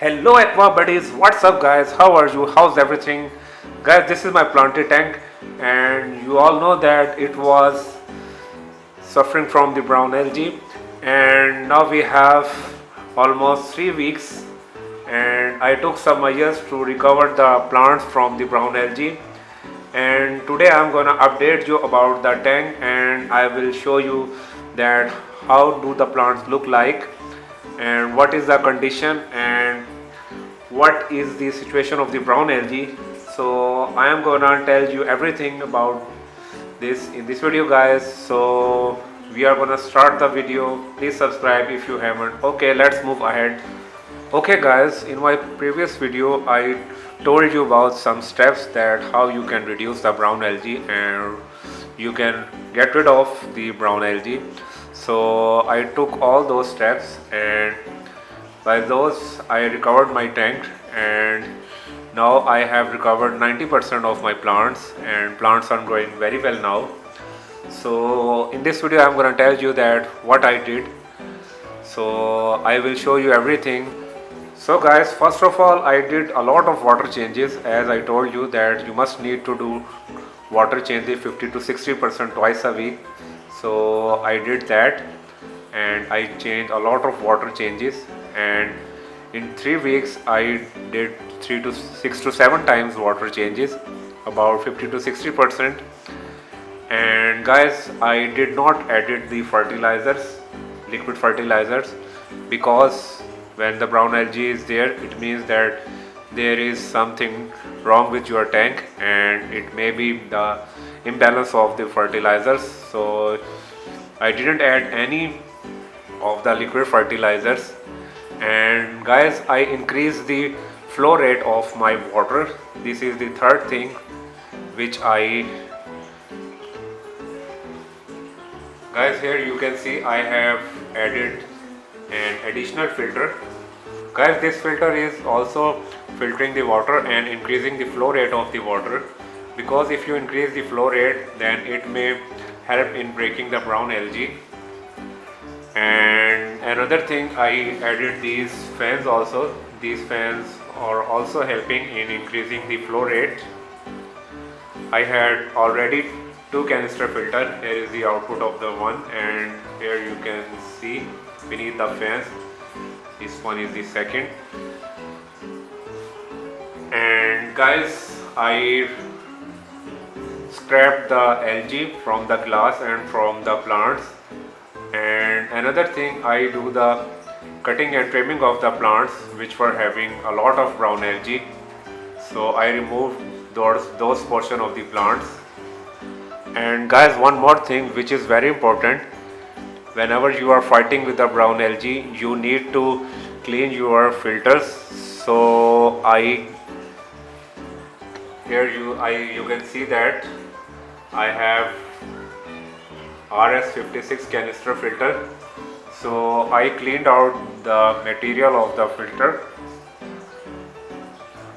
Hello Aqua buddies, what's up guys? How are you? How's everything? Guys, this is my planted tank and you all know that it was suffering from the brown algae, and now we have almost 3 weeks and I took some measures to recover the plants from the brown algae, and today I'm gonna update you about the tank and I will show you that how do the plants look like and what is the condition and what is the situation of the brown algae. So I am gonna tell you everything about this in this video guys. So we are gonna start the video. Please subscribe if you haven't. Okay, let's move ahead. Okay guys, in my previous video I told you about some steps that how you can reduce the brown algae and you can get rid of the brown algae. So I took all those steps and by those I recovered my tank, and now I have recovered 90% of my plants and plants are growing very well now. So in this video I'm going to tell you that what I did. So I will show you everything. So guys, first of all I did a lot of water changes, as I told you that you must need to do water changes 50 to 60% twice a week. So I did that and I changed a lot of water changes, and in 3 weeks I did 3 to 6 to 7 times water changes, about 50 to 60%. And guys, I did not added the fertilizers, liquid fertilizers, because when the brown algae is there it means that there is something wrong with your tank and it may be the imbalance of the fertilizers. So I didn't add any of the liquid fertilizers. And guys, I increased the flow rate of my water. This is the third thing which I, guys, here you can see I have added an additional filter. Guys, this filter is also filtering the water and increasing the flow rate of the water, because if you increase the flow rate then it may help in breaking the brown algae. And another thing, I added these fans also. These fans are also helping in increasing the flow rate. I had already 2 canister filter. Here is the output of the one, and here you can see beneath the fans, this one is the second. And guys, I scrapped the algae from the glass and from the plants. And another thing, I do the cutting and trimming of the plants which were having a lot of brown algae. So I removed those portion of the plants. And guys, one more thing which is very important, whenever you are fighting with the brown algae you need to clean your filters. So you can see that I have RS56 canister filter. So I cleaned out the material of the filter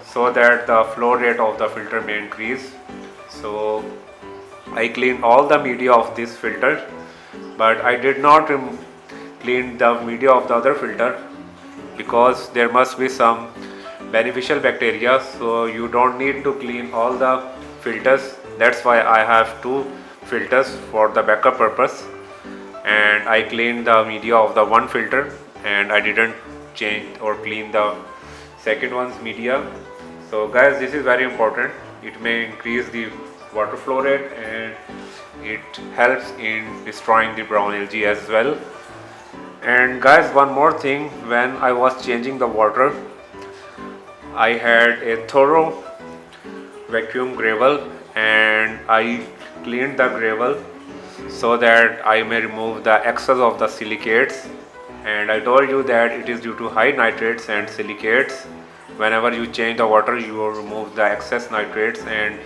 so that the flow rate of the filter may increase. So I cleaned all the media of this filter, but I did not clean the media of the other filter because there must be some beneficial bacteria, so you don't need to clean all the filters. That's why I have 2 filters for the backup purpose, and I cleaned the media of the one filter and I didn't change or clean the second one's media. So guys, this is very important. It may increase the water flow rate and it helps in destroying the brown algae as well. And guys, one more thing, when I was changing the water I had a thorough vacuum gravel and I cleaned the gravel so that I may remove the excess of the silicates. And I told you that it is due to high nitrates and silicates, whenever you change the water, you will remove the excess nitrates and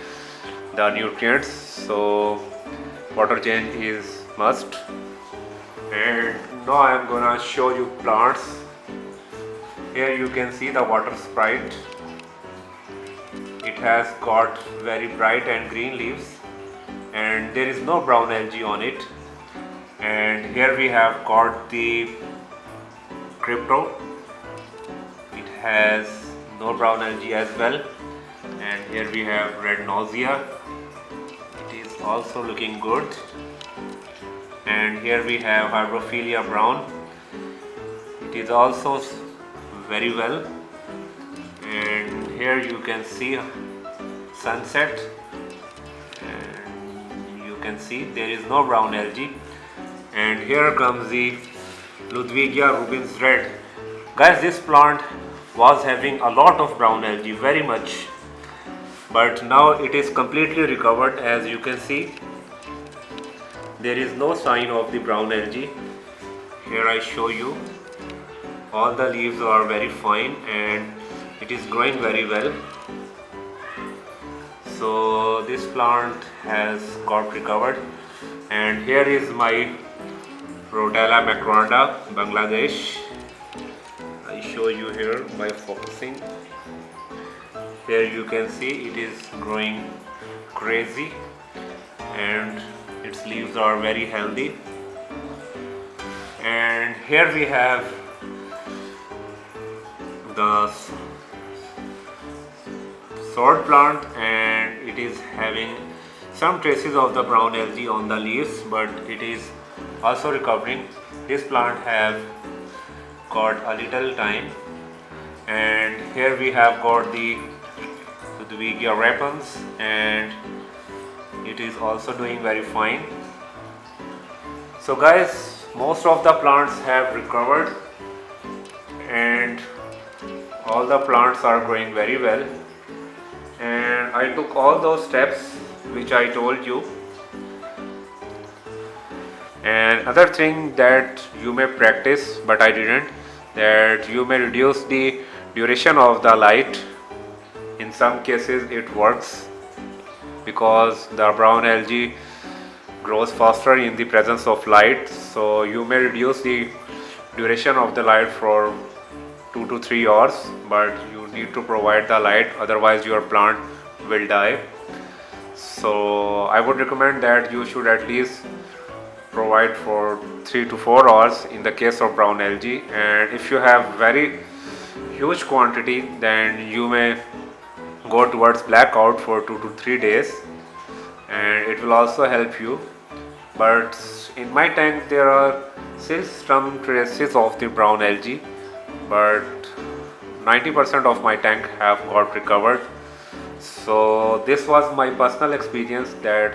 the nutrients. So water change is must. And now I am gonna show you plants. Here you can see the water sprite. It has got very bright and green leaves, and there is no brown algae on it. And here we have got the crypto. It has no brown algae as well. And here we have red nausea. It is also looking good. And here we have hydrophilia brown. It is also very well. And here you can see sunset, and you can see there is no brown algae. And here comes the Ludwigia rubens red. Guys, this plant was having a lot of brown algae, very much, but now it is completely recovered. As you can see, there is no sign of the brown algae. Here I show you, all the leaves are very fine and it is growing very well. So this plant has got recovered. And here is my Rhodella macronda, Bangladesh. I show you here by focusing. Here you can see it is growing crazy and its leaves are very healthy. And here we have the sword plant, and it is having some traces of the brown algae on the leaves, but it is also recovering. This plant have got a little time. And here we have got the Ludwigia repens, and it is also doing very fine. So guys, most of the plants have recovered and all the plants are growing very well. And I took all those steps which I told you. And other thing that you may practice, but I didn't, that you may reduce the duration of the light. In some cases it works because the brown algae grows faster in the presence of light. So you may reduce the duration of the light for 2 to 3 hours, but you need to provide the light, otherwise your plant will die. So I would recommend that you should at least provide for 3 to 4 hours in the case of brown algae. And if you have very huge quantity, then you may go towards blackout for 2 to 3 days, and it will also help you. But in my tank there are still some traces of the brown algae, but 90% of my tank have got recovered. So this was my personal experience, that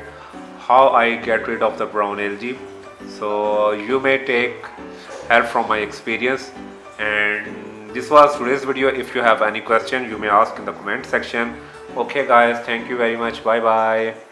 how I get rid of the brown algae. So you may take help from my experience. And this was today's video. If you have any question, you may ask in the comment section. Okay guys, thank you very much. Bye bye.